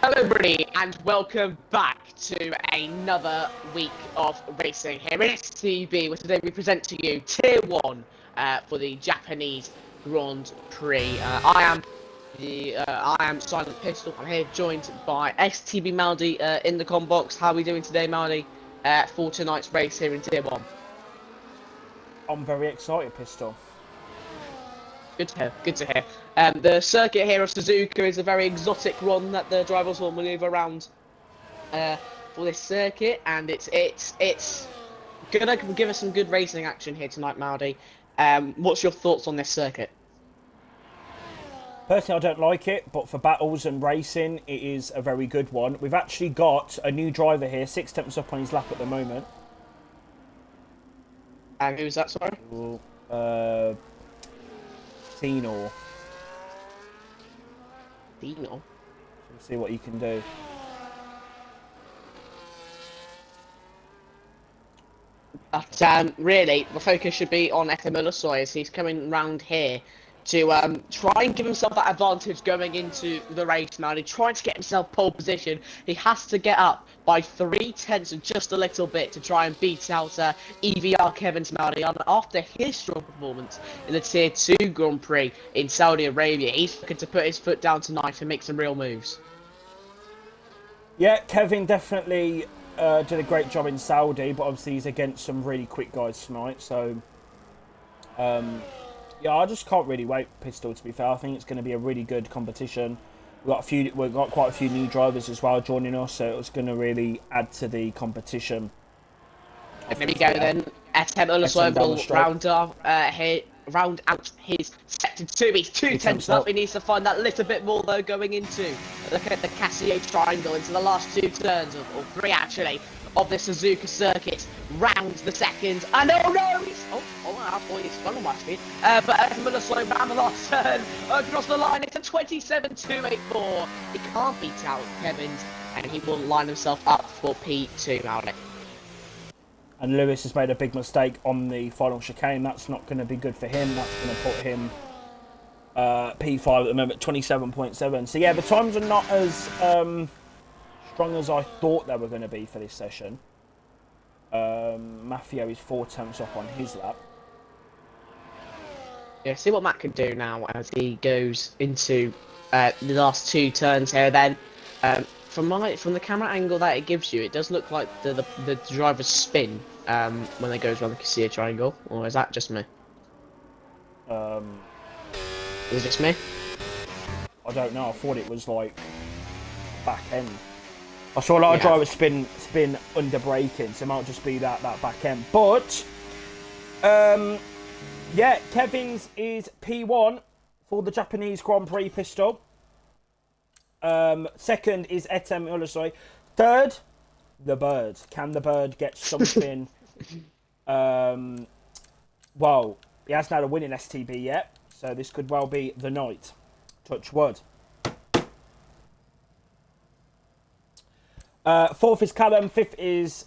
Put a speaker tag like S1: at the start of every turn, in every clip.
S1: Hello everybody and welcome back to another week of racing here in STB, where today we present to you Tier 1 for the Japanese Grand Prix. I am Silent Pistol. I'm here joined by STB Maldi in the com box. How are we doing today, Maldi, for tonight's race here in Tier 1?
S2: I'm very excited, Pistol.
S1: Good to hear, good to hear. The circuit here of Suzuka is a very exotic one that the drivers will manoeuvre around for this circuit, and it's gonna give us some good racing action here tonight, Maldi. What's your thoughts on this circuit?
S2: Personally, I don't like it, but for battles and racing, it is a very good one. We've actually got a new driver here, 6 tenths up on his lap at the moment.
S1: And who's that, sorry?
S2: Tino.
S1: Dino.
S2: We'll see what he can do.
S1: But really, the focus should be on Olosoy as he's coming round here to try and give himself that advantage going into the race now. He's trying to get himself pole position. He has to get up by 3 tenths and just a little bit to try and beat out EVR Kevin Maldi. After his strong performance in the Tier 2 Grand Prix in Saudi Arabia, he's looking to put his foot down tonight and make some real moves.
S2: Yeah, Kevin definitely did a great job in Saudi, but obviously he's against some really quick guys tonight, so yeah, I just can't really wait, Pistol, to be fair. I think it's going to be a really good competition. We've got quite a few new drivers as well joining us, so it's going to really add to the competition.
S1: There we go then. Olosoy will round out his sector 2. He's 2 tenths up. He needs to find that little bit more though going into. Look at the Casio triangle into the last 2 turns, or 3 actually, of the Suzuka circuit. Round the second, and oh no! I thought he spun on my speed. But Olosoy round the last turn across the line. It's a 27.284. He can't beat out Kevin's, and he will line himself up for P2 out.
S2: And Lewis has made a big mistake on the final chicane. That's not going to be good for him. That's going to put him P5 at the moment, 27.7. So yeah, the times are not as strong as I thought they were going to be for this session. Maffio is 4 tenths up on his lap.
S1: Yeah, see what Matt can do now as he goes into the last 2 turns here. Then, from the camera angle that it gives you, it does look like the drivers spin when they goes around the Casilla triangle. Or is that just me? Is it just me?
S2: I don't know. I thought it was like back end. I saw a lot of drivers spin under braking, so it might just be that back end. But yeah, Kevin's is P1 for the Japanese Grand Prix, Pistol. Second is Olosoy. Third, the Bird. Can the Bird get something? Well, he hasn't had a win in STB yet, so this could well be the night. Touch wood. Fourth is Callum. Fifth is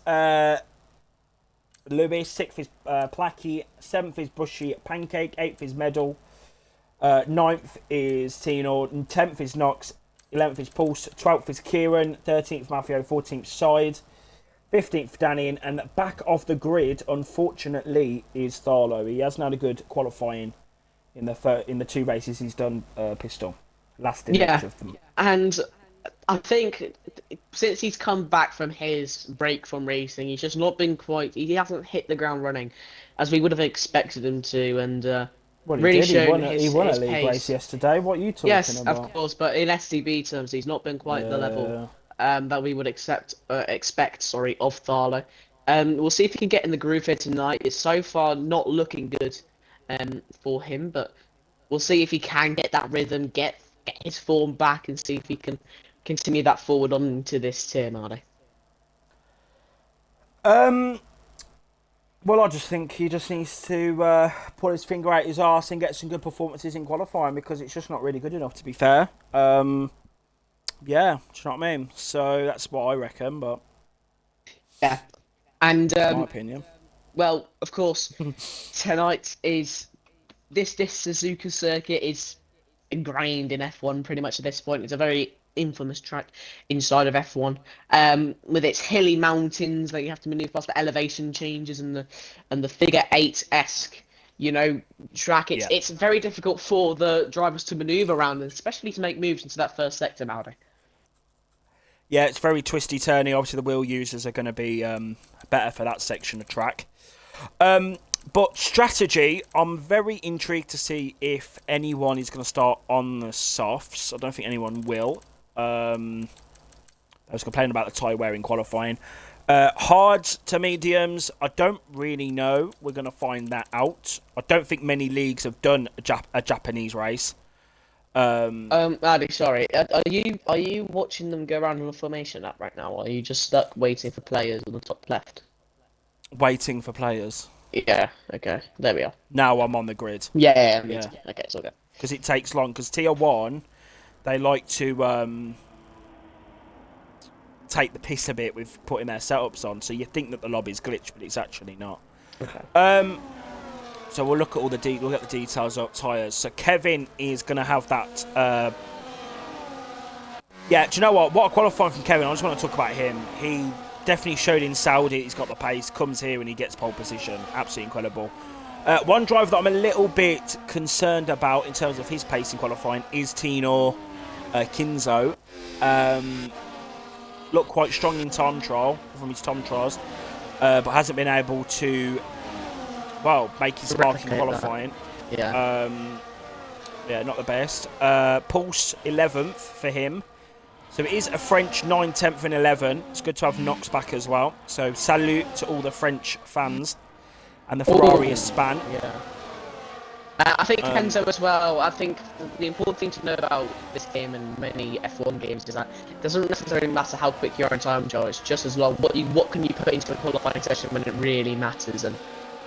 S2: Lewis. Sixth is Placky. Seventh is Bushy Pancake. Eighth is Medal. Ninth is Tino. 10th is Knox. 11th is Pulse. 12th is Kieran. 13th Maffio. 14th Side. 15th Danny. And back off the grid, unfortunately, is Tharlo. He hasn't had a good qualifying in the 2 races he's done. Pistol. Last in each of them.
S1: And I think since he's come back from his break from racing, he's just not been quite. He hasn't hit the ground running as we would have expected him to, and
S2: well,
S1: really
S2: shown
S1: he
S2: won a
S1: his
S2: league
S1: pace.
S2: race yesterday. What are you talking
S1: yes,
S2: about?
S1: Yes, of course, but in STB terms, he's not been quite the level that we would expect. Sorry, of Tharlo. We'll see if he can get in the groove here tonight. It's so far not looking good for him, but we'll see if he can get that rhythm, get his form back, and see if he can continue that forward on into this tier, Marty.
S2: Well, I just think he just needs to pull his finger out his arse and get some good performances in qualifying, because it's just not really good enough, to be fair. Yeah, do you know what I mean? So that's what I reckon, but
S1: yeah, and
S2: my opinion.
S1: Well, of course, tonight is this Suzuka circuit is ingrained in F1 pretty much at this point. It's a very infamous track inside of F1, with its hilly mountains that you have to maneuver past, the elevation changes and the figure eight esque, you know, track.
S2: Yeah.
S1: It's very difficult for the drivers to maneuver around, and especially to make moves into that first sector, Maldy.
S2: Yeah, it's very twisty turny. Obviously, the wheel users are going to be better for that section of track. But strategy, I'm very intrigued to see if anyone is going to start on the softs. I don't think anyone will. I was complaining about the tyre wear in qualifying. Hards to mediums, I don't really know. We're going to find that out. I don't think many leagues have done a Japanese race.
S1: Addy, sorry. Are you watching them go around on a formation app right now, or are you just stuck waiting for players on the top left?
S2: Waiting for players.
S1: Yeah. Okay. There we are.
S2: Now I'm on the grid.
S1: Yeah.
S2: Yeah.
S1: Okay. It's all good.
S2: Because it takes long. Because Tier 1, they like to take the piss a bit with putting their setups on. So you think that the lobby's glitched, but it's actually not.
S1: Okay.
S2: So we'll look at all the details of tyres. So Kevin is going to have that. Yeah, do you know what? What a qualifying from Kevin. I just want to talk about him. He definitely showed in Saudi. He's got the pace. Comes here and he gets pole position. Absolutely incredible. One driver that I'm a little bit concerned about in terms of his pace in qualifying is Tino Kinzo. Looked quite strong in time trial from his time trials, but hasn't been able to, well, make his mark in qualifying.
S1: Yeah.
S2: Yeah, not the best. Pulse 11th for him. So it is a French 9, 10th and 11. It's good to have Knox back as well. So salute to all the French fans and the Ferrari span.
S1: Yeah. I think Kenzo as well. I think the important thing to know about this game and many F1 games is that it doesn't necessarily matter how quick you are in time trial. It's just as long what can you put into a qualifying session when it really matters. And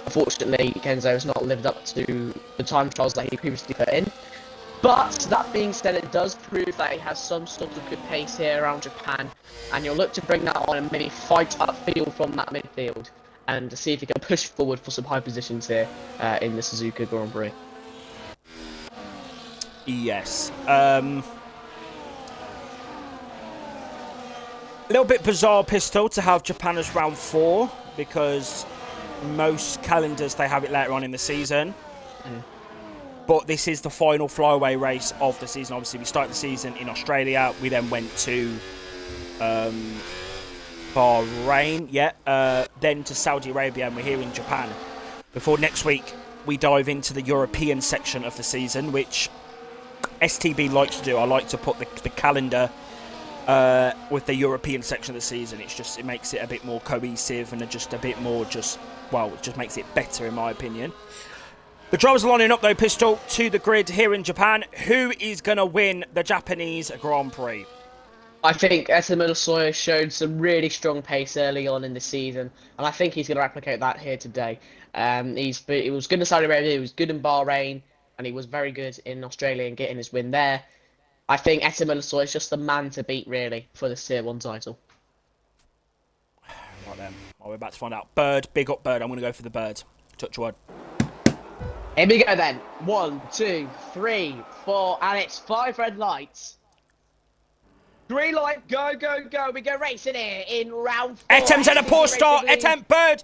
S1: unfortunately, Kenzo has not lived up to the time trials that he previously put in. But that being said, it does prove that he has some sort of good pace here around Japan, and you'll look to bring that on and maybe fight upfield from that midfield and to see if he can push forward for some high positions here in the Suzuka Grand Prix.
S2: Yes. A little bit bizarre, Pistol, to have Japan as round 4 because most calendars they have it later on in the season. But this is the final flyaway race of the season. Obviously, we started the season in Australia. We then went to Bahrain, then to Saudi Arabia, and we're here in Japan. Before next week, we dive into the European section of the season, which STB likes to do. I like to put the calendar with the European section of the season. It makes it a bit more cohesive and just a bit more it just makes it better in my opinion. The drivers are lining up though, Pistol, to the grid here in Japan. Who is going to win the Japanese Grand Prix?
S1: I think Etamil Soya showed some really strong pace early on in the season, and I think he's going to replicate that here today. He was good in Saudi Arabia, he was good in Bahrain, and he was very good in Australia and getting his win there. I think Etamil Soya is just the man to beat, really, for the Tier 1 title.
S2: Right then, we're about to find out. Bird, big up Bird. I'm going to go for the Bird. Touch wood.
S1: Here we go then. 1, 2, 3, 4, and it's 5 red lights. Green light, go, go, go. We go racing here in round 4.
S2: Etem's had a poor start. Etem, Bird's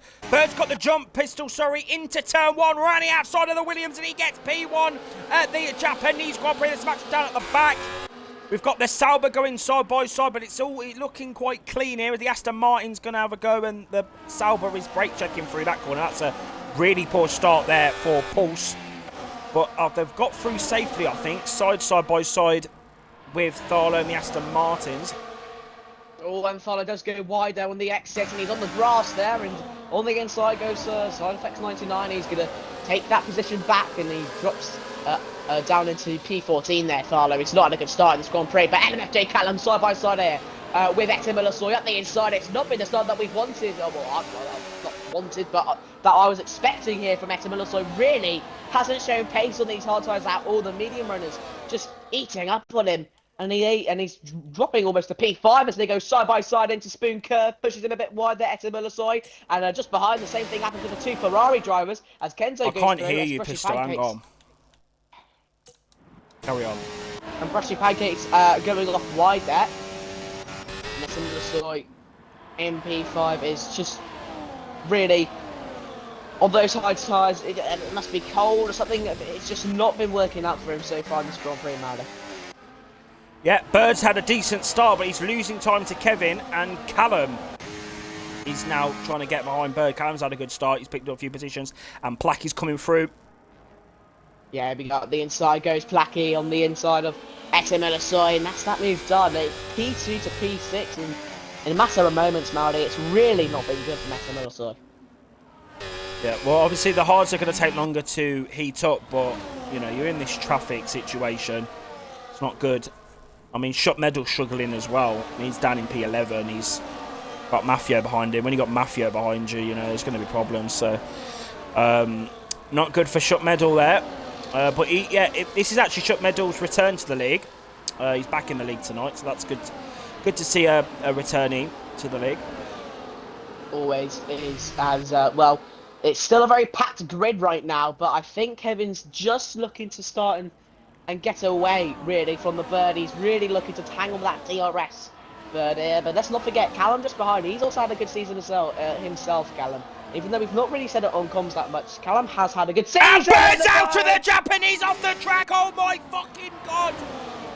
S2: got the jump, Pistol, into turn 1. Running outside of the Williams, and he gets P1 at the Japanese Grand Prix. The smash down at the back. We've got the Sauber going side by side, but it's all looking quite clean here. The Aston Martin's going to have a go, and the Sauber is brake checking through that corner. That's a really poor start there for Pulse. But they've got through safely, I think. Side by side with Tharlo and the Aston Martins.
S1: Oh, and Tharlo does go wide there on the exit, and he's on the grass there, and on the inside goes Side Effects 99. He's going to take that position back, and he drops down into P14 there, Tharlo. It's not a good start in this Grand Prix, but LMFJ Callum side by side here with Etem Ulasoy up the inside. It's not been the start that we've wanted. Oh, well, not wanted, but that I was expecting here from Etem Ulasoy. Really hasn't shown pace on these hard tires out. All the medium runners just eating up on him. And he's dropping almost to P5 as they go side by side into Spoon Curve, pushes him a bit wide there, Etem Ulasoy. And just behind, the same thing happens to the 2 Ferrari drivers as Kenzo goes through.
S2: I can't hear you, Pistol, hang on. Carry on.
S1: And Brushy Pancakes going off wide there. Messi MP5 is just really on those high tires. It must be cold or something. It's just not been working out for him so far in this Grand Prix, Mauder.
S2: Yeah, Bird's had a decent start, but he's losing time to Kevin and Callum. He's now trying to get behind Bird. Callum's had a good start. He's picked up a few positions, and Placky's coming through.
S1: Yeah, we got the inside goes Placky on the inside of Etimelosoy, and that's that move done. P2 to P6 in a matter of moments, Maori. It's really not been good for Etimelosoy.
S2: Yeah, well, obviously the hards are going to take longer to heat up, but, you know, you're in this traffic situation. It's not good. I mean, Shot Medal's struggling as well. He's down in P11. He's got Mafia behind him. When you got Mafia behind you, you know, there's going to be problems. So, not good for Shot Medal there. But this is actually Shot Medal's return to the league. He's back in the league tonight, so that's good. Good to see a returnee to the league.
S1: Always is, as well. It's still a very packed grid right now, but I think Kevin's just looking to start and get away really from the bird. He's really looking to tangle that DRS bird here. But let's not forget Callum just behind. He's also had a good season himself, Callum. Even though we've not really said it on comms that much, Callum has had a good season.
S2: And Bird's out to the Japanese off the track. Oh my fucking god!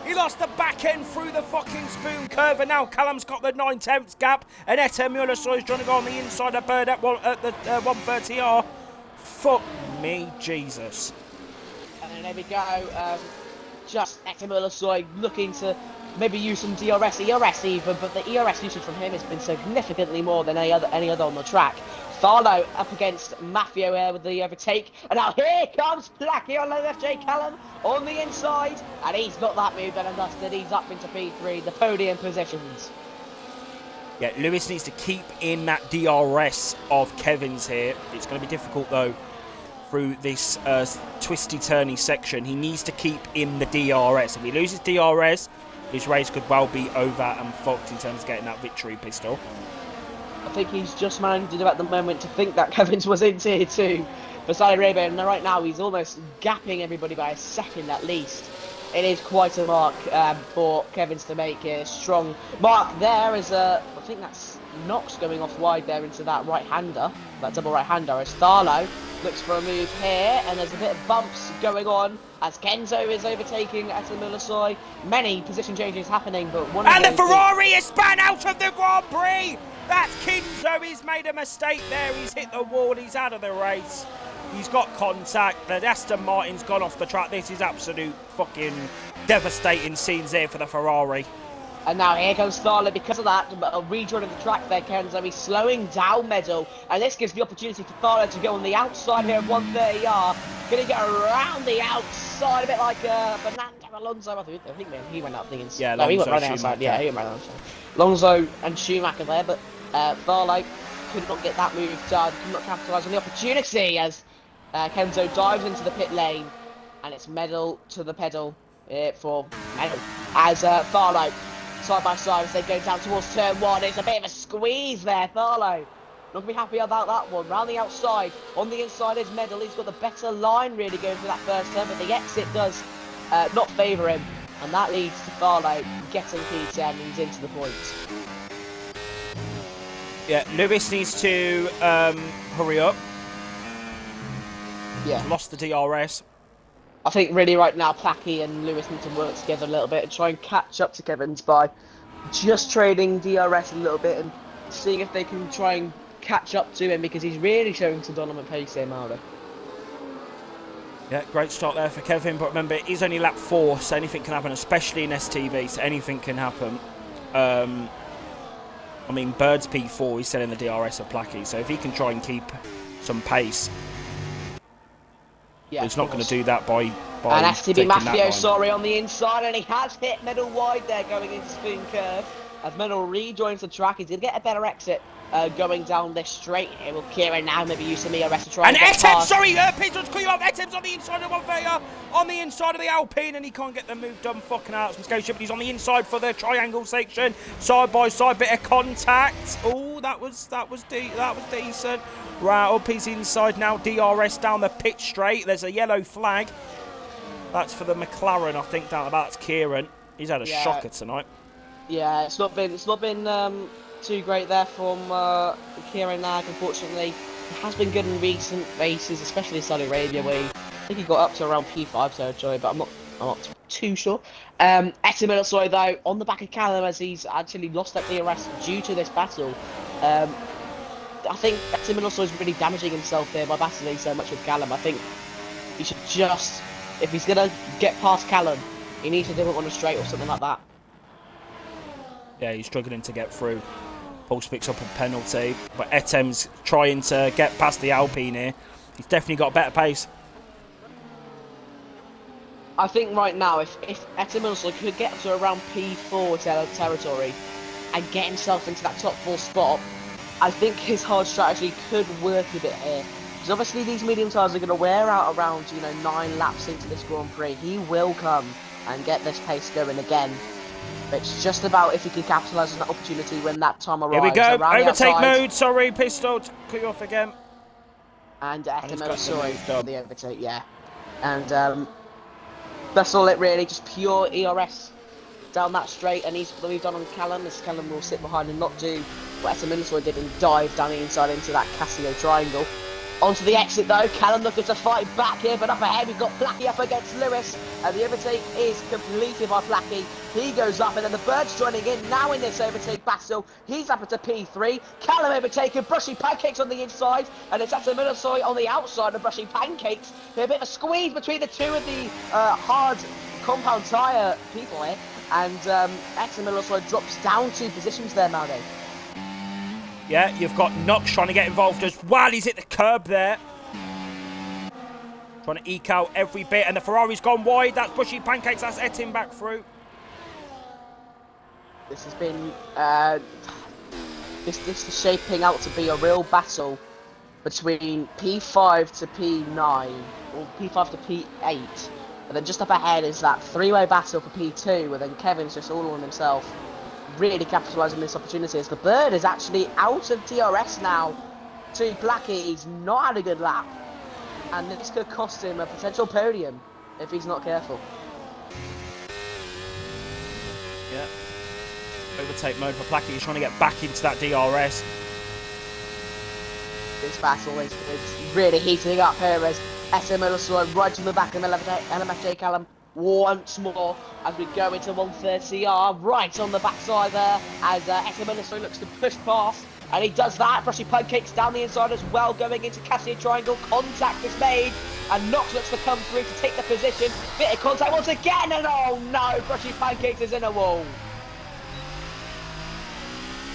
S2: He lost the back end through the fucking spoon curve, and now Callum's got the 9/10 gap, and Etimelosoy's trying to go on the inside of Bird at the 130R. Fuck me, Jesus.
S1: And then there we go. Just Etimelosoy looking to maybe use some ERS even, but the ERS usage from him has been significantly more than any other on the track. Tharlo up against Mafio here with the overtake, and now here comes Placky on FJ Callum on the inside, and he's got that move done and dusted. He's up into P3, the podium positions.
S2: Yeah, Lewis needs to keep in that DRS of Kevin's here. It's going to be difficult though through this twisty turny section. He needs to keep in the DRS. If he loses DRS, his race could well be over and fucked in terms of getting that victory pistol.
S1: I think he's just managed to do at the moment to think that Kevin's was in tier 2 for Saudi Arabia, and right now he's almost gapping everybody by a second at least. It is quite a mark for Kevin's to make a strong mark there as I think that's Knox going off wide there into that right-hander, that double right-hander, as Tharlo looks for a move here, and there's a bit of bumps going on as Kenzo is overtaking Etimelosoy. Many position changes happening, but one of
S2: and
S1: those
S2: the Ferrari is spun out of the Grand Prix! That's Kenzo, he's made a mistake there, he's hit the wall, he's out of the race. He's got contact, the Aston Martin's gone off the track. This is absolute fucking devastating scenes here for the Ferrari.
S1: And now here comes Tharlo because of that, a rejoin of the track there, Kenzo. He's slowing down Medal, and this gives the opportunity for Tharlo to go on the outside here of 130R. Gonna get around the outside, a bit like Fernando Alonso. I think he went up the inside.
S2: Yeah,
S1: no, he
S2: went
S1: right outside. Yeah, he went right outside. Alonso and Schumacher there, but Tharlo could not get that move done, could not capitalise on the opportunity as Kenzo dives into the pit lane, and it's Medal to the pedal for Medal as Tharlo side by side as they go down towards turn 1. It's a bit of a squeeze there, Tharlo. Not going to be happy about that one. Round the outside, on the inside is Medal. He's got the better line really going for that first turn, but the exit does not favour him, and that leads to Tharlo getting P10 and he's into the points.
S2: Yeah, Lewis needs to hurry up.
S1: Yeah.
S2: Lost the DRS.
S1: I think really right now Placky and Lewis need to work together a little bit and try and catch up to Kevin's by just trading DRS a little bit and seeing if they can try and catch up to him, because he's really showing some dominant pace here, Marder.
S2: Yeah, great start there for Kevin, but remember, it is only lap 4, so anything can happen, especially in STB, so anything can happen. I mean, Bird's P4, he's selling the DRS of Placky, so if he can try and keep some pace,
S1: yeah,
S2: he's not going to do that by
S1: and STB Mafio,
S2: sorry,
S1: on the inside, and he has hit Medal wide there going into Spoon Curve. As Medal rejoins the track, he's going to get a better exit going down this straight here. Will Kieran now maybe use some ERS to try and get past.
S2: Sorry, Pistons clear off. Etem's on the inside of Monvega, on the inside of the Alpine, and he can't get the move done. Fucking out from Scotia, but he's on the inside for the triangle section. Side by side, bit of contact. Oh, that was decent. Right, up he's inside now. DRS down the pit straight. There's a yellow flag. That's for the McLaren, I think, down about. That's Kieran. He's had a shocker tonight.
S1: Yeah, it's not been too great there from Kieran Nag, unfortunately. He has been good in recent races, especially in Saudi Arabia, where I think he got up to around P5 territory, but I'm not too sure. Etiminotsoy, though, on the back of Callum, as he's actually lost that DRS due to this battle. I think Etiminotsoy is really damaging himself here by battling so much with Callum. I think he should just, if he's gonna get past Callum, he needs to do it on a straight or something like that.
S2: Yeah, he's struggling to get through. Pulse picks up a penalty, but Etem's trying to get past the Alpine here. He's definitely got a better pace.
S1: I think right now, if Etem could get to around P4 territory and get himself into that top 4 spot, I think his hard strategy could work a bit here. Because obviously these medium tyres are going to wear out around, 9 laps into this Grand Prix. He will come and get this pace going again. It's just about if he can capitalise on that opportunity when that time arrives.
S2: Here we go, overtake mode, sorry, Pistol, to cut you off again.
S1: And sorry for the overtake, yeah. And that's all it really, just pure ERS down that straight, and he's we've done on Callum, as Callum will sit behind and not do what Etiminotsoy did and dive down the inside into that Casio triangle. Onto the exit though, Callum looking to fight back here, but up ahead we've got Placky up against Lewis, and the overtake is completed by Placky. He goes up, and then the Bird's joining in now in this overtake battle. He's up into P3, Callum overtaken, Brushy Pancakes on the inside, and it's Etiminotsoy on the outside of Brushy Pancakes. A bit of a squeeze between the two of the hard compound tyre people here, and Etiminotsoy drops down 2 positions there, Maldo.
S2: Yeah, you've got Knox trying to get involved as well. He's hit the curb there. Trying to eke out every bit. And the Ferrari's gone wide. That's Bushy Pancakes. That's Etim back through.
S1: This has been... This is shaping out to be a real battle between P5 to P9. Or P5 to P8. And then just up ahead is that 3-way battle for P2. And then Kevin's just all on himself. Really capitalising this opportunity as the Bird is actually out of DRS now to Blackie. He's not had a good lap, and this could cost him a potential podium if he's not careful.
S2: Yeah, overtake mode for Blackie. He's trying to get back into that DRS.
S1: This battle is really heating up here as Etiminotsoy right to the back of LMFJ Callum once more as we go into 130R, right on the backside there as Etiminotsoy looks to push past, and he does that. Brushy Pancakes down the inside as well, going into Casio Triangle. Contact is made, and Knox looks to come through to take the position. Bit of contact once again, and oh no, Brushy Pancakes is in a wall.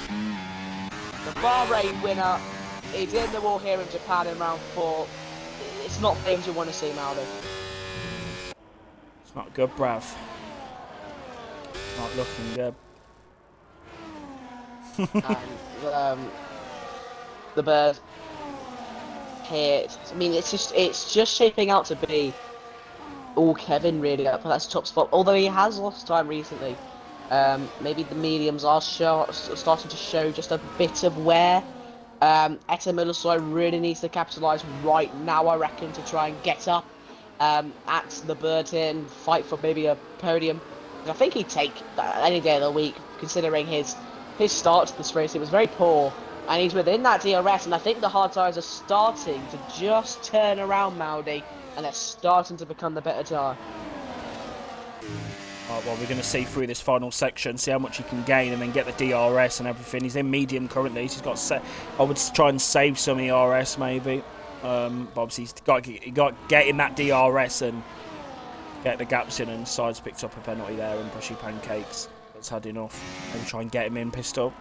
S1: The Bahrain winner is in the wall here in Japan in round 4. It's not things you want to see, Maldo.
S2: Not good, bruv. Not looking good.
S1: And the Bird here, I mean, it's just shaping out to be all Kevin really up for that top spot. Although he has lost time recently, maybe the mediums are starting to show just a bit of wear. Etiminotsoy really needs to capitalise right now, I reckon, to try and get up at the Bird here and fight for maybe a podium. I think he'd take any day of the week, considering his start to this race. It was very poor, and he's within that DRS, and I think the hard tyres are starting to just turn around, Maldi, and they're starting to become the better tyre.
S2: Right, well, we're going to see through this final section, see how much he can gain, and then get the DRS and everything. He's in medium currently, so he's got I would try and save some ERS maybe. But obviously he's got to get in that DRS and get the gaps in, and Sides picked up a penalty there, and Brushy Pancakes that's had enough. Maybe try and get him in, Pistol.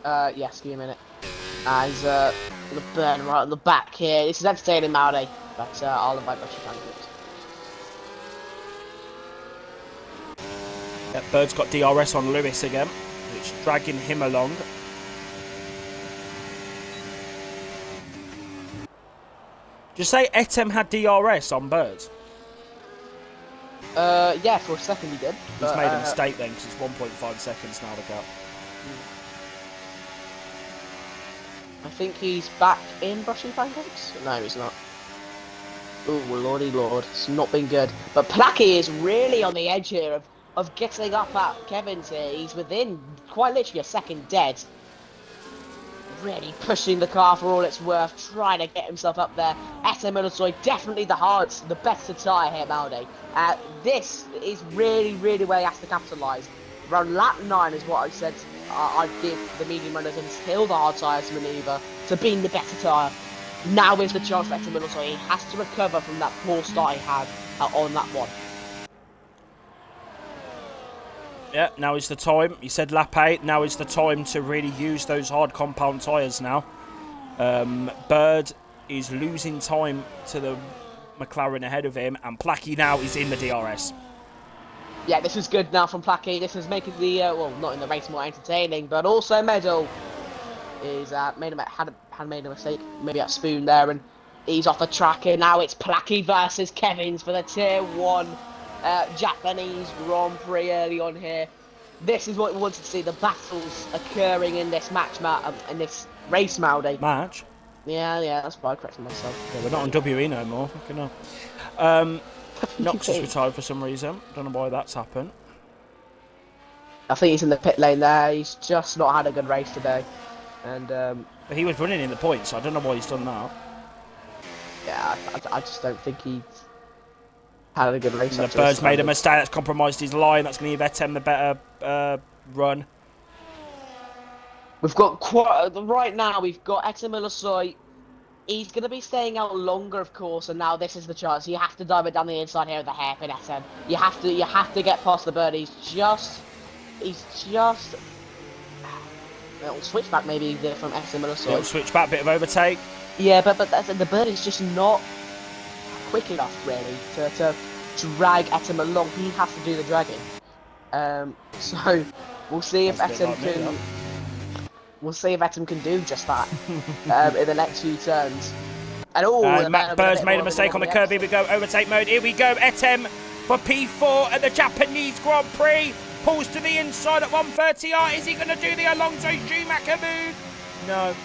S1: Yes, give me a minute. As the Bird right on the back here. This is entertaining, Maldi, but I'll invite Brushy Pancakes.
S2: Yep, Bird's got DRS on Lewis again, which is dragging him along. Did you say Etem had DRS on Bird?
S1: Yeah, for a second he did.
S2: He's made a mistake then, because it's 1.5 seconds now to go.
S1: I think he's back in Brushy Pancakes? No, he's not. Oh, lordy lord, it's not been good. But Placky is really on the edge here of getting up at Kevin's here. He's within quite literally a second dead. Really pushing the car for all it's worth, trying to get himself up there. SM Illusoy, definitely the better tyre here, Maldi. This is really where he has to capitalise. Around lap 9 is what I said I'd give the medium runners until the hard tyres manoeuvre to being the better tyre. Now is the chance for SM Illusoy. He has to recover from that poor start he had on that one.
S2: Yeah, now is the time. You said lap 8. Now is the time to really use those hard compound tyres now. Bird is losing time to the McLaren ahead of him, and Placky now is in the DRS.
S1: Yeah, this is good now from Placky. This is making the, well, not in the race more entertaining, but also Medal is had made a mistake, maybe at Spoon there, and he's off the track here. Now it's Placky versus Kevin's for the Tier 1 Japanese Grand Prix early on here. This is what we wanted to see, the battles occurring in this match, in this race, Maldi.
S2: Match?
S1: Yeah, that's why I corrected myself.
S2: Yeah, we're not on WE no more. Fucking hell. Knox is retired for some reason. Don't know why that's happened.
S1: I think he's in the pit lane there. He's just not had a good race today. And
S2: But he was running in the points, so I don't know why he's done that.
S1: Yeah, I just don't think he's had a good race.
S2: The Bird's made a mistake. That's compromised his line. That's going to give Etem the better run.
S1: We've got right now. We've got Etem Illusoy. He's going to be staying out longer, of course. And now this is the chance. You have to dive it down the inside here with the hairpin, Etem. You have to get past the Bird. He's just. Little switchback maybe there from Etem Illusoy.
S2: Little switchback, bit of overtake.
S1: Yeah, but the Bird is just not quick enough, really, to drag Etem along. He has to do the dragging. So we'll see if Etem can. We'll see if Etem can do just that in the next few turns. And
S2: Matt Bird's made a mistake on the curb. Here we go, overtake mode. Here we go, Etem for P4 at the Japanese Grand Prix. Pulls to the inside at 130R. Is he going to do the Alonso Schumacher move? No.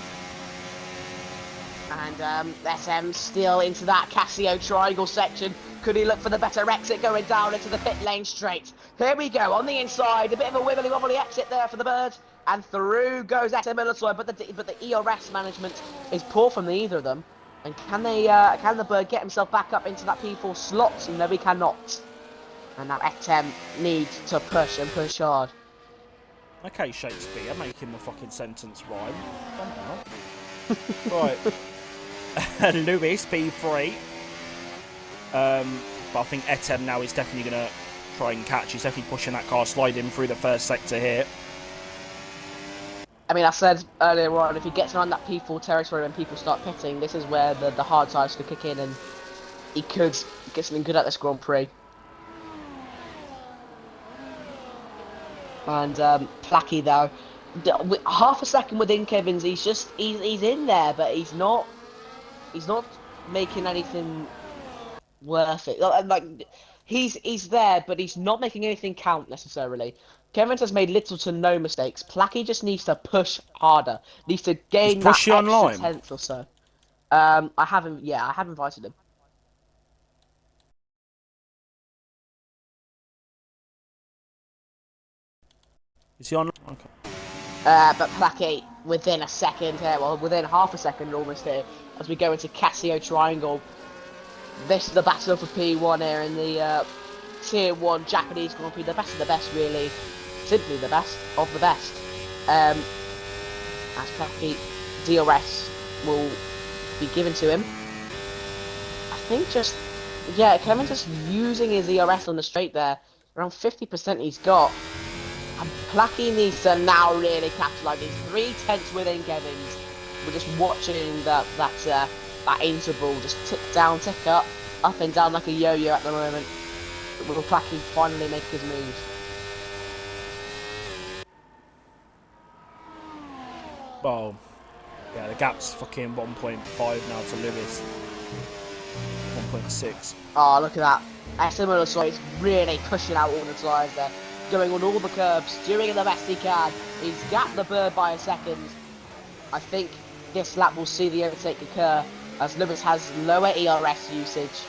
S1: And SM still into that Casio triangle section. Could he look for the better exit going down into the pit lane straight? Here we go, on the inside. A bit of a wibbly wobbly exit there for the Bird. And through goes SM Illusoy, but the ERS management is poor from either of them. And can the Bird get himself back up into that P4 slot? No, he cannot. And now Etem needs to push and push hard.
S2: Okay, Shakespeare, making the fucking sentence rhyme. Right. Lewis, P3. But I think Etem now is definitely going to try and catch. He's definitely pushing that car, sliding through the first sector here.
S1: I mean, I said earlier on, if he gets around that P4 territory when people start pitting, this is where the hard tyres could kick in and he could get something good at this Grand Prix. And Placky though, half a second within Kevin's, he's in there, but he's not making anything worth it. Like he's there, but he's not making anything count necessarily. Kevin has made little to no mistakes. Placky just needs to push harder, needs to gain that extra
S2: online?
S1: tenth or so. I have invited him.
S2: Is he on? Okay.
S1: But Placky, within a second here, well, within half a second almost here, as we go into Casio Triangle. This is the battle for P1 here in the Tier 1 Japanese Grand Prix. The best of the best, really. Simply the best of the best. As Placky, DRS will be given to him. I think Kevin's just using his ERS on the straight there. Around 50% he's got. And Placky needs to now really capitalise. He's 3/10 within Kevin's. We're just watching that interval just tick down, tick up and down like a yo-yo at the moment. Will Placky finally make his move?
S2: Well, yeah, the gap's fucking 1.5 now to Lewis. 1.6.
S1: Oh, look at that. SM Illusoy is really pushing out all the tyres there. Going on all the curbs, doing the best he can. He's gapped the Bird by a second. I think this lap will see the overtake occur. as Lewis has lower ERS usage,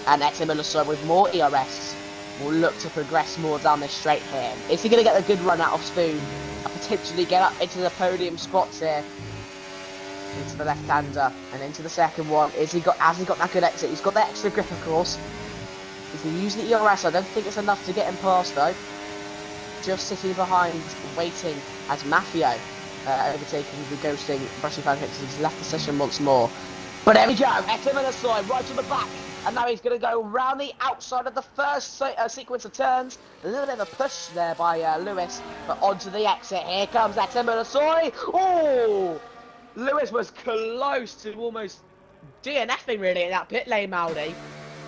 S1: and Etimeloso with more ERS will look to progress more down this straight here. Is he going to get a good run out of Spoon and potentially get up into the podium spots here? Into the left-hander and into the second one. Has he got that good exit? He's got that extra grip, of course. He's going to use the ERS. I don't think it's enough to get him past, though. Just sitting behind, waiting as Mafio overtaking the ghosting Brushy Pancakes. He's left the session once more. But there we go. Etimeloso right to the back. And now he's going to go round the outside of the first sequence of turns. A little bit of a push there by Lewis. But onto the exit. Here comes Etimeloso. Oh! Lewis was close to almost DNFing really in that pit lane, Maldy.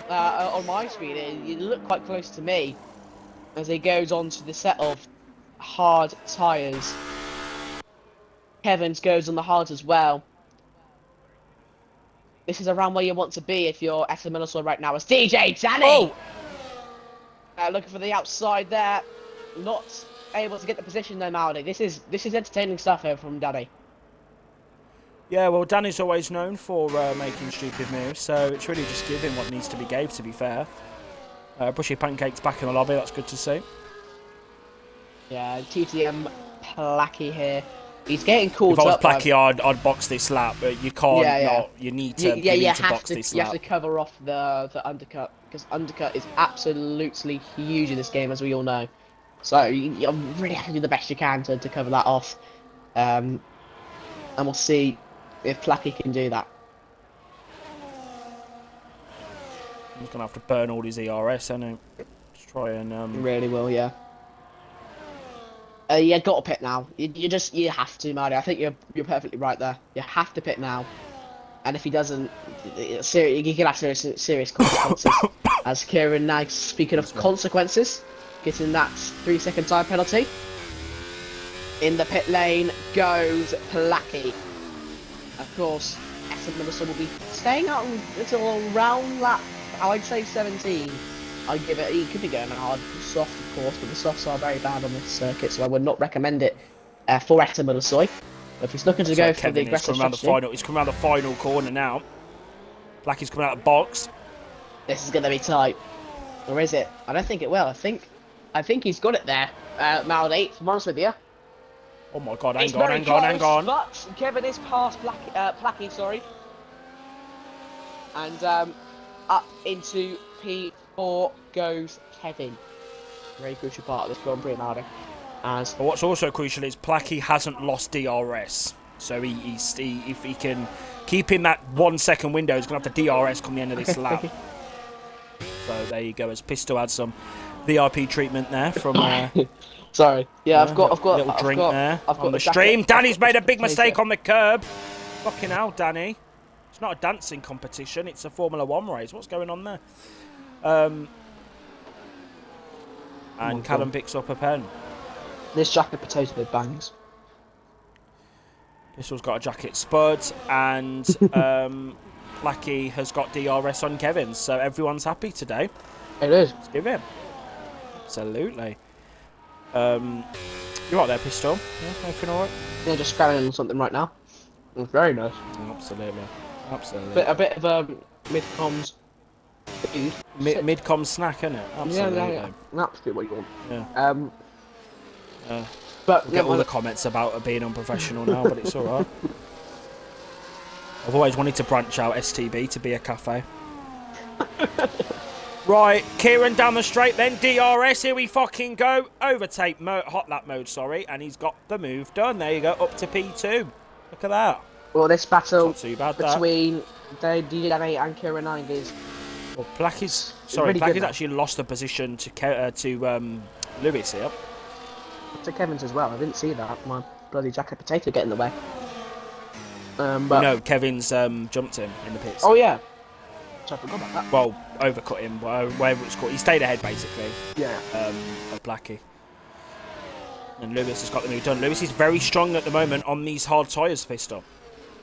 S1: On my screen, it looked quite close to me. As he goes on to the set of hard tyres. Kevin's goes on the hard as well. This is around where you want to be if you're Etimeloso right now. It's DJ Danny! Oh. Looking for the outside there. Not able to get the position though, Maldy. This is entertaining stuff here from Danny.
S2: Yeah, well, Danny's always known for making stupid moves, so it's really just giving what needs to be gave, to be fair. Brushy Pancakes back in the lobby, that's good to see.
S1: Yeah, TTM Placky here. He's getting caught up.
S2: If I was Placky, I'd box this lap, but you can't not. You need to, box this lap.
S1: You have to cover off the undercut, because undercut is absolutely huge in this game, as we all know. So you really have to do the best you can to cover that off. And we'll see if Placky can do that.
S2: He's going to have to burn all his ERS, isn't he? Just try and...
S1: Really will, yeah. Yeah, got to pit now. You have to, Mario. I think you're perfectly right there. You have to pit now. And if he doesn't, he can have serious consequences. As Kieran now, speaking of consequences, getting that 3-second time penalty. In the pit lane goes Placky. Of course, Etimeloso will be staying out until around lap, I'd say 17. I'd give it, he could be going hard, soft of course, but the softs are very bad on this circuit, so I would not recommend it for Etimeloso. If he's looking to go for the aggressive strategy...
S2: He's coming around the final corner now. Placky's coming out of the box.
S1: This is going to be tight. Or is it? I don't think it will. I think he's got it there. Maldy, if I'm honest with you.
S2: Oh my god, hang on.
S1: But Kevin is past Placky, sorry. And up into P4 goes Kevin. Very crucial part of this Grand Prix, Maldy.
S2: But what's also crucial is Placky hasn't lost DRS. So if he can keep in that 1 second window, he's going to have the DRS come the end of this lap. So there you go, as Pistol had some VIP treatment there from...
S1: Sorry. Yeah, I've got
S2: a little drink there on the stream. Danny's made a big mistake on the curb. Fucking hell, Danny. It's not a dancing competition. It's a Formula 1 race. What's going on there? And Callum picks up a pen.
S1: This jacket potato bangs.
S2: Pistol's got a jacket spud, and Placky has got DRS on Kevin's. So everyone's happy today.
S1: It is.
S2: Let's give him. Absolutely. You right there, Pistol? Yeah, everything alright?
S1: Yeah, just scanning on something right now. It's very nice.
S2: Absolutely.
S1: A bit of mid-coms food.
S2: Mid-com snack, isn't it? Absolutely.
S1: Yeah. That's what you want.
S2: Yeah.
S1: But
S2: get all the comments about it being unprofessional now, but it's alright. I've always wanted to branch out STB to be a cafe. Right, Kieran down the straight, then DRS, here we fucking go. Overtake hot lap mode, sorry, and he's got the move done. There you go, up to P2. Look at that.
S1: Well, this battle
S2: bad,
S1: between DJ and Kieran is...
S2: Well, Placky's actually lost the position to Lewis here.
S1: To Kevin's as well, I didn't see that. My bloody jacket potato get in the way. But...
S2: No, Kevin's jumped him in the pits.
S1: Oh, yeah. So I forgot about that.
S2: Well, overcut him, whatever it's called. He stayed ahead, basically.
S1: Yeah.
S2: Of Placky. And Lewis has got the move done. Lewis is very strong at the moment on these hard tyres, Pistol.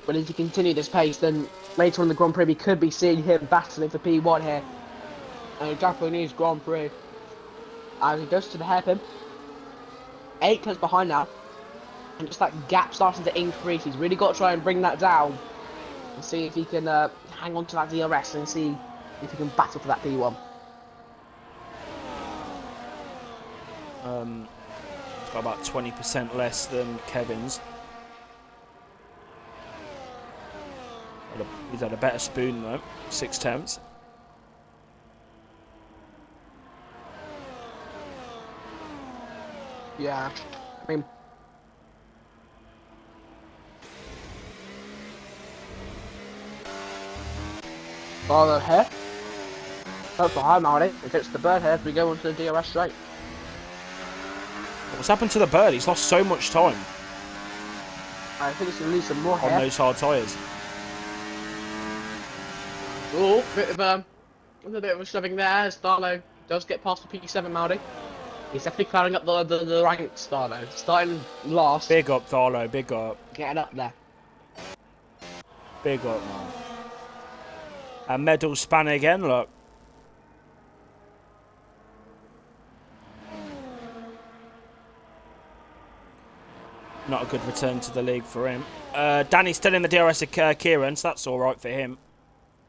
S1: But if he continue this pace, then later on in the Grand Prix, we could be seeing him battling for P1 here. And Japanese Grand Prix. As he goes to the hairpin. 8 turns behind now. And just that gap starting to increase. He's really got to try and bring that down. and see if he can hang on to that DRS and see if he can battle for that P1.
S2: It's got about 20% less than Kevin's. He's had a better spoon though. 6 attempts.
S1: Yeah, I mean, follow here. That's behind Marty. If it's the bird head, we go into the DRS straight.
S2: What's happened to the bird? He's lost so much time
S1: I think it's going to lose some more
S2: on
S1: hair.
S2: those hard tyres.
S1: Oh, a bit of a shoving there. Starlo does get past the P7 Marty. He's definitely climbing up the ranks, Starlo. Starting last.
S2: Big up, Tharlo. Big up.
S1: Getting up there.
S2: Big up, man. And medal span again, look. Not a good return to the league for him. Danny's still in the DRS of Kieran, so that's alright for him.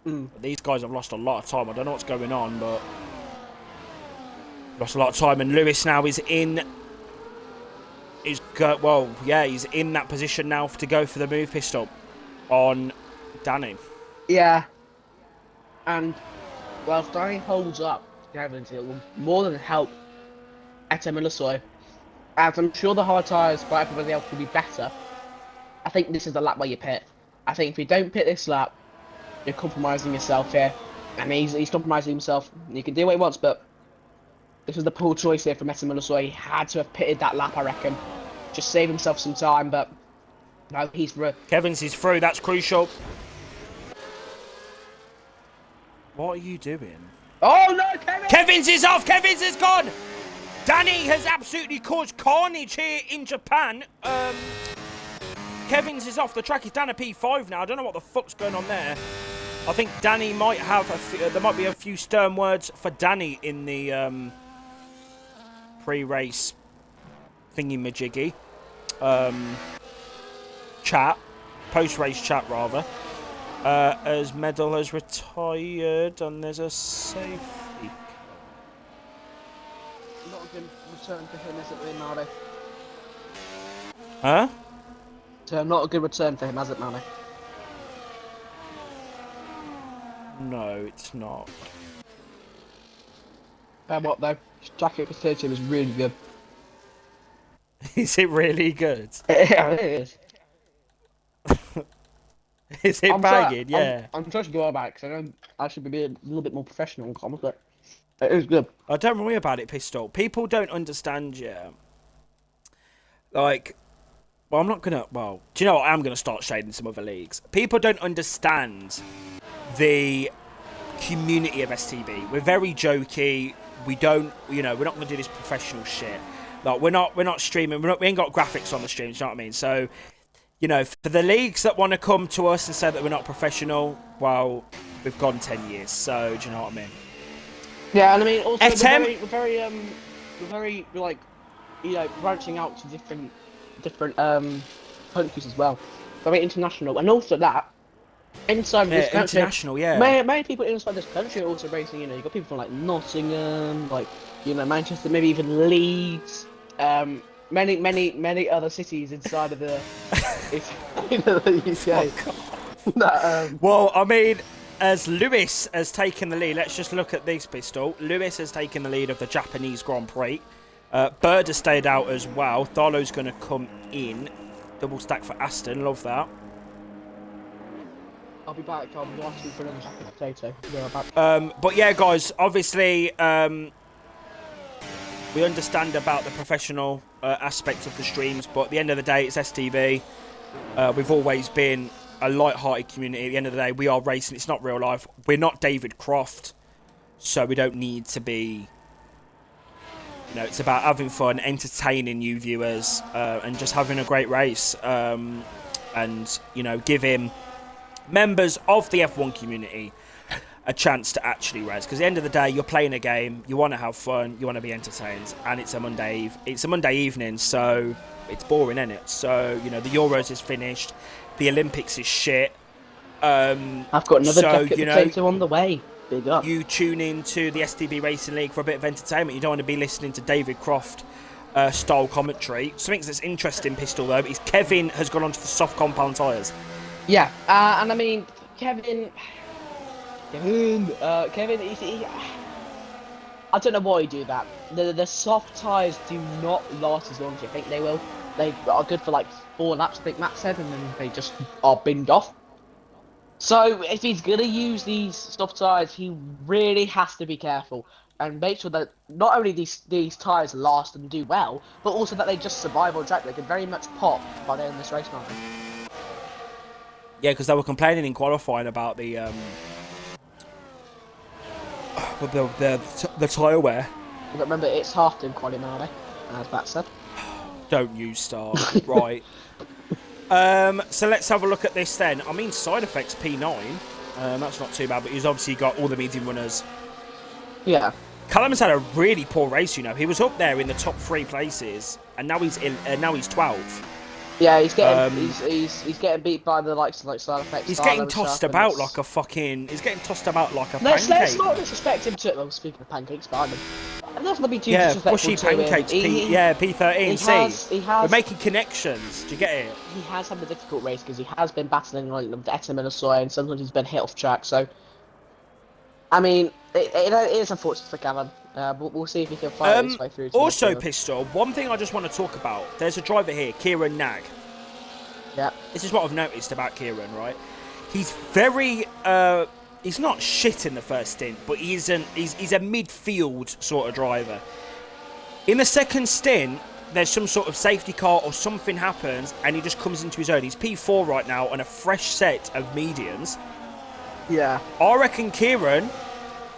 S2: But these guys have lost a lot of time. I don't know what's going on, but lost a lot of time. And Lewis now is in. He's in that position now to go for the move pistol on Danny.
S1: Yeah. And whilst Danny holds up, Gavin, it will more than help Etem and Lasoy. As I'm sure the hard tyres for everybody else will be better. I think this is the lap where you pit. I think if you don't pit this lap, you're compromising yourself here. I mean, he's compromising himself. He can do what he wants, but this was the poor choice here from Etem and Lasoy. He had to have pitted that lap, I reckon. Just save himself some time, but no, he's through.
S2: Kevin's is through. That's crucial. What are you doing?
S1: Oh no, Kevin!
S2: Kevin's is off. Kevin's is gone. Danny has absolutely caused carnage here in Japan. Kevin's is off the track. He's down to P5 now. I don't know what the fuck's going on there. I think Danny might have there might be a few stern words for Danny in the pre-race thingy-majiggy chat, post-race chat rather. As Medal has retired and there's a safety.
S1: Not a good return for him, is it, really, Marty?
S2: Huh?
S1: So not a good return for him, has it, Marty?
S2: No, it's not.
S1: What though? His jacket potato was really good.
S2: Is it really good?
S1: Yeah, it is.
S2: Is it banging? Yeah.
S1: I'm trying to go about it because I should be a little bit more professional in comments, but it is good.
S2: I don't worry about it, Pistol. People don't understand, yeah. Like, well, I'm not gonna. Well, do you know what? I'm gonna start shading some other leagues. People don't understand the community of STB. We're very jokey. We don't, we're not gonna do this professional shit. Like, we're not streaming. We ain't got graphics on the stream. Do you know what I mean? So, for the leagues that want to come to us and say that we're not professional, well, we've gone 10 years. So, do you know what I mean?
S1: Yeah, and I mean, also
S2: Etem?
S1: we're very like, branching out to different countries as well. Very international, and also that inside this country,
S2: international, yeah.
S1: Many people inside this country are also racing. You've got people from like Nottingham, like Manchester, maybe even Leeds. Many other cities inside of the UK.
S2: Oh, well, I mean, as Lewis has taken the lead, let's just look at this, Pistol. Lewis has taken the lead of the Japanese Grand Prix. Bird has stayed out as well. Tharlo's going to come in. Double stack for Aston. Love that.
S1: I'll be back. I'm watching for another jacket potato.
S2: But yeah, guys, obviously, we understand about the professional aspect of the streams, but at the end of the day, it's STB. We've always been a light-hearted community. At the end of the day, we are racing. It's not real life. We're not David Croft, so we don't need to be. It's about having fun, entertaining you viewers, and just having a great race. And giving members of the F1 community a chance to actually race, because at the end of the day, you're playing a game, you want to have fun, you want to be entertained, and it's a Monday evening, so it's boring, isn't it? So the Euros is finished, the Olympics is shit,
S1: I've got another jacket potato on the way. Big up.
S2: You tune in to the STB Racing League for a bit of entertainment. You don't want to be listening to David Croft style commentary. Something that's interesting, Pistol, though, is Kevin has gone onto the soft compound tyres.
S1: Yeah, and I mean, Kevin, I don't know why you do that. The soft tyres do not last as long as you think they will. They are good for like 4 laps, I think Matt said, and then they just are binned off. So if he's gonna use these soft tyres, he really has to be careful and make sure that not only these tyres last and do well, but also that they just survive on track. They could very much pop by the end of this race, can't they?
S2: Yeah, because they were complaining in qualifying about the tyre wear.
S1: But remember, it's half in quality now, as Matt said.
S2: Don't you start. Right. So let's have a look at this then. I mean, side effects P9. That's not too bad, but he's obviously got all the medium runners.
S1: Yeah.
S2: Callum's had a really poor race, you know. He was up there in the top 3 places, and now he's 12.
S1: Yeah, he's getting he's getting beat by the likes of like side effects.
S2: He's getting tossed about like a fucking. He's getting tossed about like a pancake.
S1: Let's not disrespect him too. Well, speaking of pancakes, behind him. Let's not be too disrespectful
S2: bushy
S1: to him.
S2: pancakes. P13C. We're making connections. Do you get it?
S1: He has had a difficult race because he has been battling like with Etam and Asoy, and sometimes he's been hit off track. So, I mean, it is unfortunate for Callum. We'll see if he can fight his way through.
S2: Also, Pistol, one thing I just want to talk about. There's a driver here, Kieran Nag.
S1: Yeah. This
S2: is what I've noticed about Kieran, right? He's very... he's not shit in the first stint, but he's a midfield sort of driver. In the second stint, there's some sort of safety car or something happens, and he just comes into his own. He's P4 right now on a fresh set of medians.
S1: Yeah.
S2: I reckon Kieran,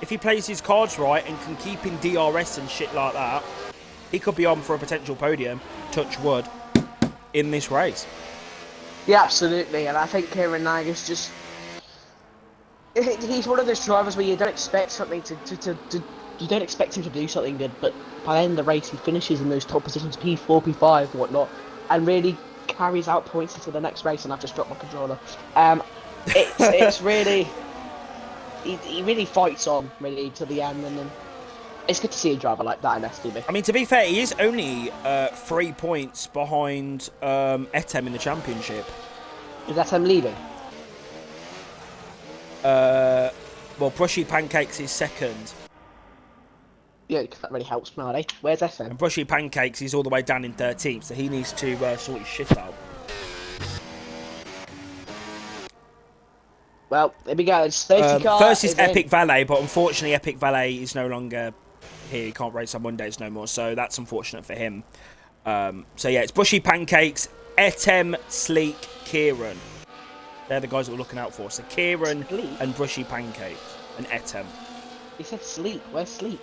S2: if he plays his cards right and can keep in DRS and shit like that, he could be on for a potential podium, touch wood, in this race.
S1: Yeah, absolutely, and I think Kieran Nag is just... He's one of those drivers where you don't expect something you don't expect him to do something good, but by the end of the race he finishes in those top positions, P4, P5, whatnot, and really carries out points into the next race, and I've just dropped my controller. It's really... He really fights on, really, to the end, and then it's good to see a driver like that in STB.
S2: I mean, to be fair, he is only 3 points behind Etam in the championship.
S1: Is Etam leading?
S2: Well, Brushy Pancakes is second.
S1: Yeah, because that really helps now, eh? Where's Etam?
S2: And Brushy Pancakes is all the way down in 13th, so he needs to sort his shit out.
S1: Well, there we go. Safety car
S2: first is Epic Valet, but unfortunately Epic Valet is no longer here. He can't race on Mondays no more, so that's unfortunate for him. So yeah, it's Brushy Pancakes, Etam, Sleek, Kieran. They're the guys that we're looking out for. So Kieran and Brushy Pancakes and Etam.
S1: He said Sleek. Where's Sleek?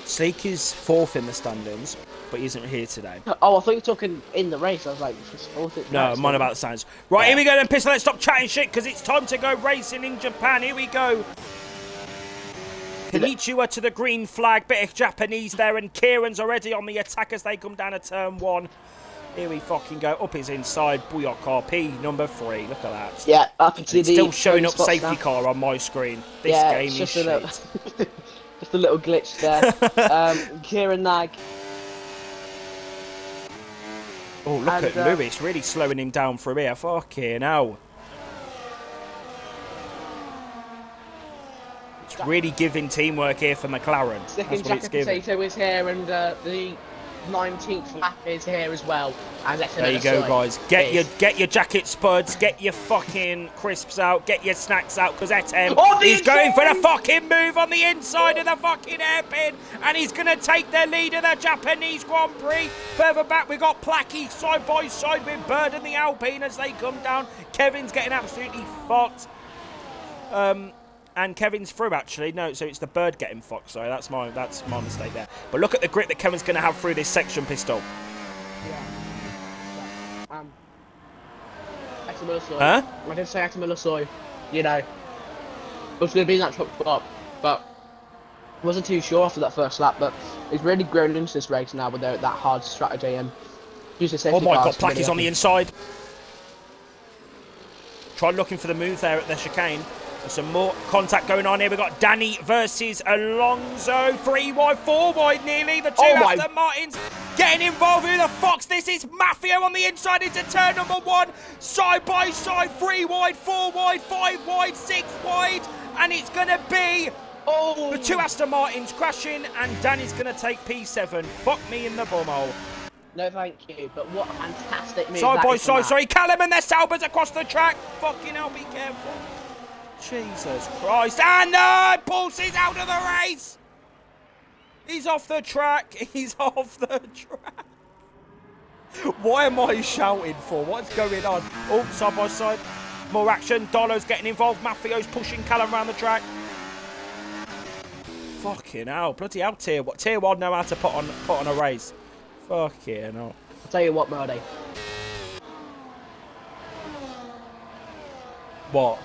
S2: Sleek is 4th in the standings, but he isn't here today.
S1: Oh, I thought you were talking in the race. I was like, he's 4th.
S2: No, I'm on about the signs. Right, yeah. Here we go then, Pistol. Let's stop chatting shit, because it's time to go racing in Japan. Here we go. Konnichiwa to the green flag. Bit of Japanese there, and Kieran's already on the attack as they come down to turn 1. Here we fucking go. Up his inside. Booyah RP number 3. Look at that.
S1: Yeah, up into
S2: it's still showing up safety now. Car on my screen. This game is shit.
S1: Just a little glitch there. Kieran Nag.
S2: Oh, look at Lewis really slowing him down from here. Fucking hell. It's really giving teamwork here for McLaren.
S1: Second Jacket Potato is here, and the 19th lap is here as well. And
S2: there you go, guys. Get your jacket spuds, get your fucking crisps out, get your snacks out, because Etam is going for the fucking move on the inside of the fucking hairpin, and he's going to take the lead of the Japanese Grand Prix. Further back, we've got Placky side by side with Bird and the Alpine as they come down. Kevin's getting absolutely fucked. And Kevin's through, actually. No, so it's the Bird getting fucked. Sorry, that's my mistake there. But look at the grip that Kevin's going to have through this section, Pistol.
S1: Yeah. Atamila
S2: Huh?
S1: I did say Atamila Soy. You know, it was going to be that top up, but wasn't too sure after that first lap. But he's really grown into this race now with that hard strategy and using safety cars.
S2: Oh my God, Placky's on the inside. Try looking for the move there at the chicane. There's some more contact going on here. We've got Danny versus Alonso. 3 wide, 4 wide nearly. The two Aston Martins getting involved. Who the fuck's this? It's Mafia on the inside into turn number 1. Side by side. 3 wide, 4 wide, 5 wide, 6 wide. And it's going to be the 2 Aston Martins crashing. And Danny's going to take P7. Fuck me in the bumhole.
S1: No, thank you. But what a fantastic move.
S2: Side by side. Sorry, Callum and their Saubers across the track. Fucking hell, be careful. Jesus Christ. And Pulse is out of the race. He's off the track. He's off the track. Why am I shouting for? What's going on? Oh, side by side. More action. Dolo's getting involved. Mafio's pushing Callum around the track. Fucking hell. Bloody hell, Tier 1 know how to put on a race. Fucking hell.
S1: I'll tell you what, Brody.
S2: What?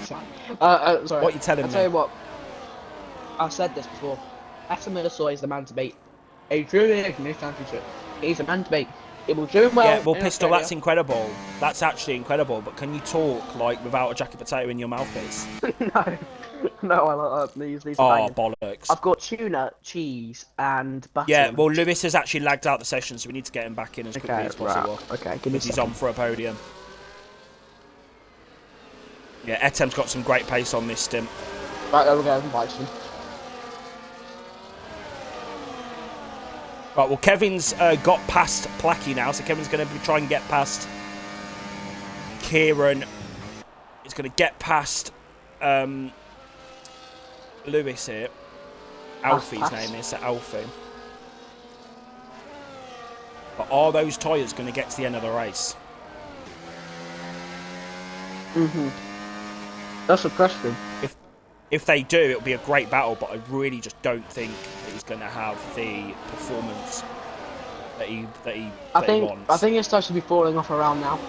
S1: Sorry.
S2: What are you telling me?
S1: I'll tell you what. I've said this before. Aston Martin is the man to beat. He truly is in this championship. He's the man to beat. He will do well.
S2: Yeah, well, Pistol, that's incredible. That's actually incredible. But can you talk like without a jacket potato in your mouthpiece?
S1: No, I like these.
S2: Oh, bollocks!
S1: I've got tuna, cheese, and butter.
S2: Yeah, well, Lewis has actually lagged out the session, so we need to get him back in as quickly as possible.
S1: Right. Okay, give me.
S2: He's on for a podium. Yeah, Etem's got some great pace on this stint.
S1: Right, there we go. Weizen.
S2: Right, well, Kevin's got past Placky now, so Kevin's going to try and get past Kieran. He's going to get past Lewis here. Alfie's name is, Alfie. But are those tyres going to get to the end of the race?
S1: That's a question.
S2: If they do, it'll be a great battle, but I really just don't think that he's going to have the performance that he wants.
S1: I think it's supposed to be falling off around now.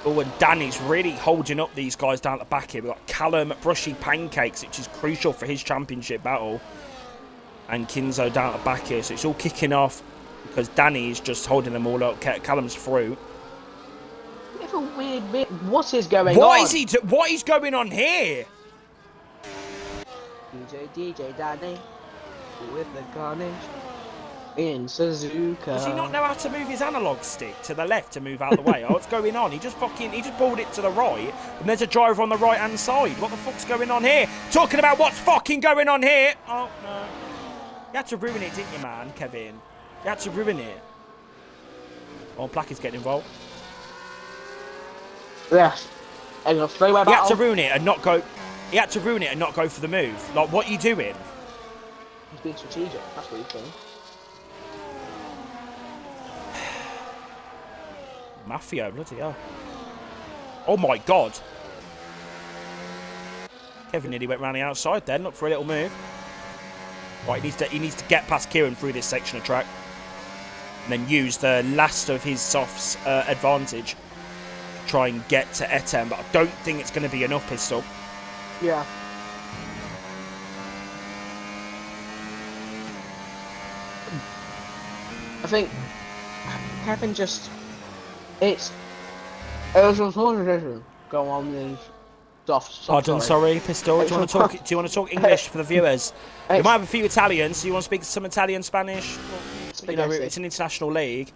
S2: Oh, and Danny's really holding up these guys down at the back here. We've got Callum Brushy Pancakes, which is crucial for his championship battle. And Kinzo down at the back here. So it's all kicking off because Danny is just holding them all up. Callum's through.
S1: It's a weird bit. What is going on?
S2: What is going on here?
S1: DJ Danny with the carnage in Suzuka.
S2: Does he not know how to move his analog stick to the left to move out of the way? Oh, what's going on? He just pulled it to the right, and there's a driver on the right hand side. What the fuck's going on here? Talking about what's fucking going on here. Oh no. You had to ruin it, didn't you, man, Kevin? You had to ruin it. Oh, Placky's getting involved.
S1: Yes. And a three-way battle.
S2: He had to ruin it and not go. He had to ruin it and not go for the move. Like, what are you doing?
S1: He's being strategic. That's what he's doing.
S2: Mafia, bloody hell. Oh my god. Kevin nearly went round the outside then. Look for a little move. Right, he needs to get past Kieran through this section of track. And then use the last of his softs advantage to try and get to Etem. But I don't think it's going to be enough, Pistol.
S1: Yeah. I think Kevin just it was a decision go on these soft.
S2: Pardon, sorry, Pistol. Do you want to talk English for the viewers? You might have a few Italians, so you want to speak some Italian, Spanish. You know, it's an international league.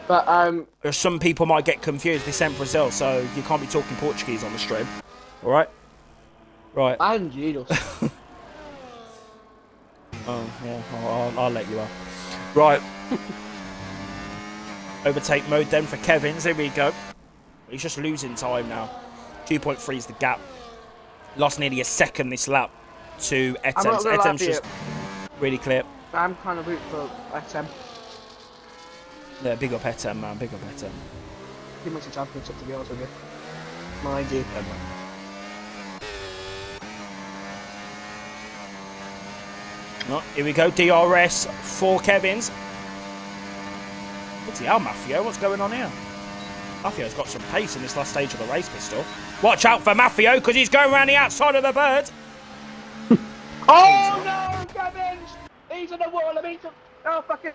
S1: But
S2: or some people might get confused. They sent Brazil, so you can't be talking Portuguese on the stream. All right. Right.
S1: And Jesus.
S2: Oh yeah, I'll let you off. Right. Overtake mode then for Kevin's. Here we go. He's just losing time now. 2.3 is the gap. Lost nearly a second this lap to Etem's. Etem's just really clear.
S1: I'm kind of rooting for Etem.
S2: Yeah, big up Etem, man. Big up Etem.
S1: He makes a championship, to be honest with you. Mind you.
S2: Oh, here we go. DRS for Kevin's. What's the hell, Mafia? What's going on here? Mafio's got some pace in this last stage of the race, Pistol. Watch out for Mafio, because he's going around the outside of the bird.
S1: Oh no, Kevin! He's in the wall. Oh, fucking.